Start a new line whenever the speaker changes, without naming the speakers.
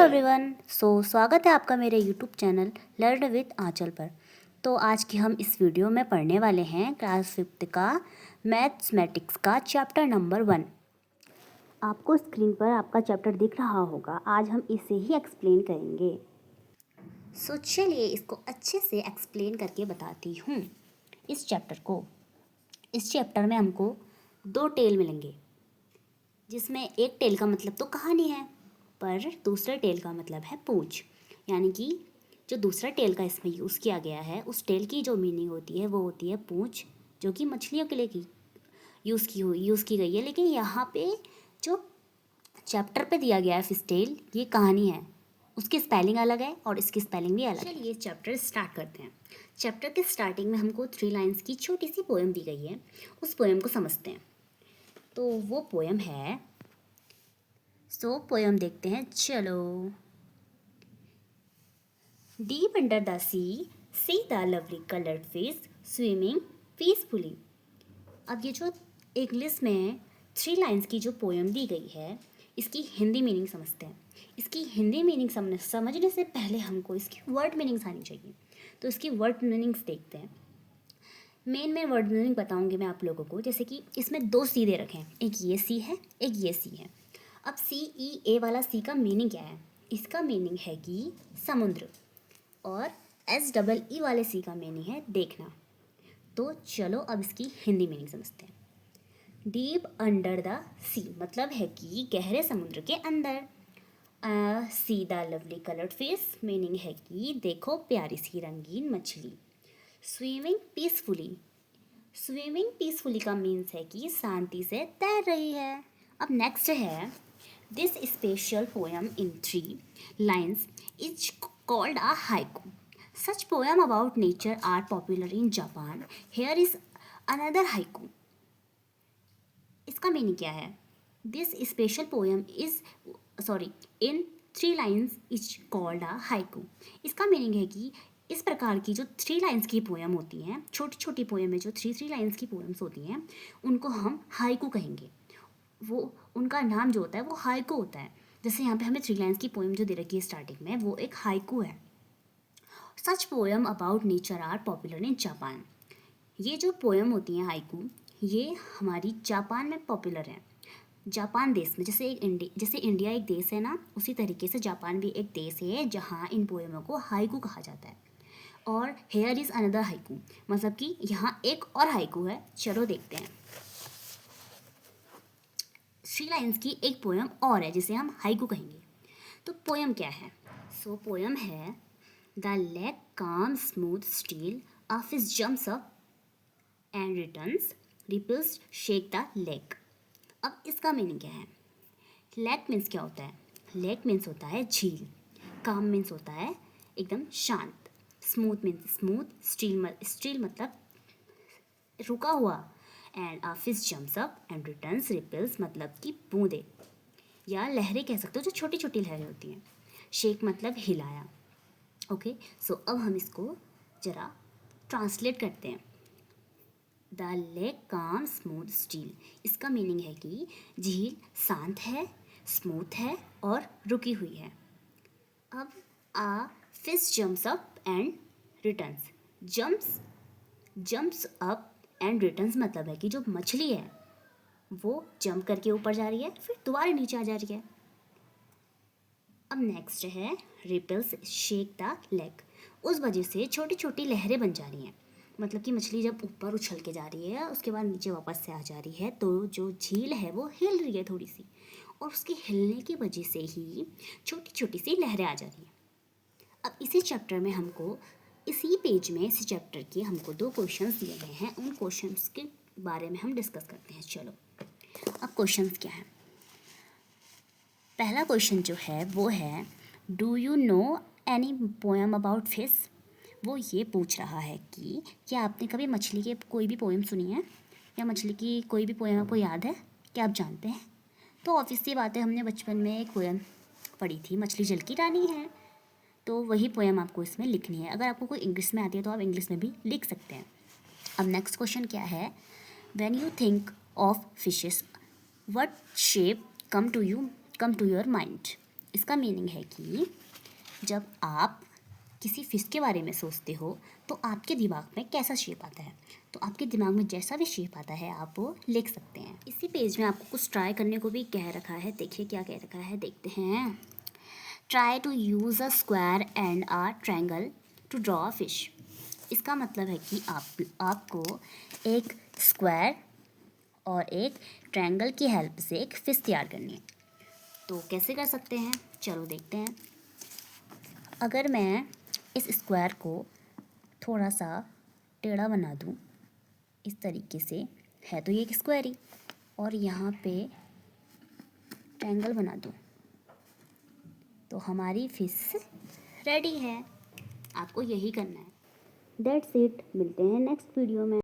Everyone. स्वागत है आपका मेरे यूट्यूब चैनल लर्न विद आंचल पर। तो आज की हम इस वीडियो में पढ़ने वाले हैं क्लास 5th का मैथमेटिक्स का चैप्टर नंबर 1। आपको स्क्रीन पर आपका चैप्टर दिख रहा होगा। आज हम इसे ही एक्सप्लेन करेंगे। चलिए इसको अच्छे से एक्सप्लेन करके बताती हूँ इस चैप्टर को। इस चैप्टर में हमको 2 टेल मिलेंगे, जिसमें एक टेल का मतलब तो कहानी है, पर दूसरे टेल का मतलब है पूंछ। यानी कि जो दूसरा टेल का इसमें यूज़ किया गया है, उस टेल की जो मीनिंग होती है वो होती है पूंछ, जो कि मछलियों के लिए यूज़ की गई है। लेकिन यहाँ पे जो चैप्टर पे दिया गया है फिश टेल, ये कहानी है, उसकी स्पेलिंग अलग है और इसकी स्पेलिंग भी अलग है। चलिए चैप्टर स्टार्ट करते हैं। चैप्टर के स्टार्टिंग में हमको 3 लाइन्स की छोटी सी पोएम दी गई है। उस पोएम को समझते हैं। तो वो पोएम है, पोएम देखते हैं। चलो। Deep under the see the lovely coloured fish swimming peacefully. अब ये जो इंग्लिश में 3 लाइन्स की जो पोएम दी गई है, इसकी हिंदी मीनिंग समझते हैं। इसकी हिंदी मीनिंग समझने से पहले हमको इसकी वर्ड मीनिंग्स आनी चाहिए। तो इसकी वर्ड मीनिंग्स देखते हैं। मेन वर्ड मीनिंग बताऊंगी मैं आप लोगों को। जैसे कि इसमें 2 सी दे रखे हैं, एक ये सी है, एक ये सी है। अब CEA वाला सी का मीनिंग क्या है? इसका मीनिंग है कि समुद्र, और SEE वाले सी का मीनिंग है देखना। तो चलो अब इसकी हिंदी मीनिंग समझते हैं। डीप अंडर द सी मतलब है कि गहरे समुद्र के अंदर। See the lovely coloured fish meaning है कि देखो प्यारी सी रंगीन मछली। स्विमिंग पीसफुली का मीन्स है कि शांति से तैर रही है। अब नेक्स्ट है, this special poem in 3 lines is called a haiku. Such poem about nature are popular in Japan. Here is another haiku. इसका मीनिंग क्या है? This special poem in 3 lines is called a haiku. इसका meaning है कि इस प्रकार की जो 3 लाइन्स की पोएम होती हैं, छोटी छोटी पोएम में जो 3 लाइन्स की पोएम्स होती हैं, उनको हम हाइकू कहेंगे। वो उनका नाम जो होता है वो हाइकू होता है। जैसे यहाँ पे हमें 3 लाइन्स की पोएम जो दे रखी है स्टार्टिंग में, वो एक हाइकू है। Such poem about nature are popular in Japan. ये जो पोएम होती हैं हाइकू, ये हमारी जापान में पॉपुलर है। जापान देश में, जैसे इंडिया एक देश है ना, उसी तरीके से जापान भी एक देश है जहाँ इन पोएमों को हाइकू कहा जाता है। और हेयर इज़ अनदर हाइकू मतलब कि यहाँ एक और हाइकू है। चलो देखते हैं। 3 लाइन्स की एक पोएम और है जिसे हम हाइकू कहेंगे। तो पोएम क्या है? पोएम है, the lake calm smooth still a fish jumps up and returns ripples shake the lake. अब इसका मीनिंग क्या है? लेक मीन्स क्या होता है? लेक मीन्स होता है झील। काम मीन्स होता है एकदम शांत। Smooth means smooth. स्टील मतलब रुका हुआ। And a fish jumps up and returns ripples मतलब कि बूंदे या लहरें कह सकते हो, जो छोटी छोटी लहरें होती हैं। शेक मतलब हिलाया। ओके, अब हम इसको जरा ट्रांसलेट करते हैं। The lake calm smooth steel, इसका मीनिंग है कि झील शांत है, स्मूथ है और रुकी हुई है। अब a fish jumps up and returns. Jumps up and returns मतलब है कि जो मछली है वो जंप करके ऊपर जा रही है, फिर दोबारा नीचे आ जा रही है। अब नेक्स्ट है, रिपल्स शेक द लेक। उस वजह से छोटी छोटी लहरें बन जा रही हैं। मतलब कि मछली जब ऊपर उछल के जा रही है, उसके बाद नीचे वापस से आ जा रही है, तो जो झील है वो हिल रही है थोड़ी सी, और उसके हिलने की वजह से ही छोटी छोटी सी लहरें आ जा रही हैं। अब इसी चैप्टर में हमको, इसी पेज में, इसी चैप्टर के हमको 2 क्वेश्चंस दिए गए हैं। उन क्वेश्चंस के बारे में हम डिस्कस करते हैं। चलो, अब क्वेश्चंस क्या है? पहला क्वेश्चन जो है वो है, do you know any poem about fish? वो ये पूछ रहा है कि क्या आपने कभी मछली के कोई भी पोएम सुनी है, या मछली की कोई भी पोएम आपको याद है, क्या आप जानते हैं? तो ऑब्वियस सी बात है, हमने बचपन में एक पोएम पढ़ी थी, मछली जल की रानी है। तो वही पोएम आपको इसमें लिखनी है। अगर आपको कोई इंग्लिश में आती है तो आप इंग्लिश में भी लिख सकते हैं। अब नेक्स्ट क्वेश्चन क्या है, when you think of fishes what shape come to your mind? इसका मीनिंग है कि जब आप किसी फिश के बारे में सोचते हो तो आपके दिमाग में कैसा शेप आता है, तो आपके दिमाग में जैसा भी शेप आता है आप वो लिख सकते हैं। इसी पेज में आपको कुछ ट्राई करने को भी कह रखा है, देखिए क्या कह रखा है, देखते हैं। Try to use a square and a triangle to draw a fish. इसका मतलब है कि आपको एक स्क्वायर और एक ट्रायंगल की हेल्प से एक फिश तैयार करनी है। तो कैसे कर सकते हैं, चलो देखते हैं। अगर मैं इस स्क्वायर को थोड़ा सा टेढ़ा बना दूं इस तरीके से, है तो ये एक स्क्वायर ही, और यहाँ पे ट्रायंगल बना दूं तो हमारी फिश रेडी है। आपको यही करना है। दैट्स इट, मिलते हैं नेक्स्ट वीडियो में।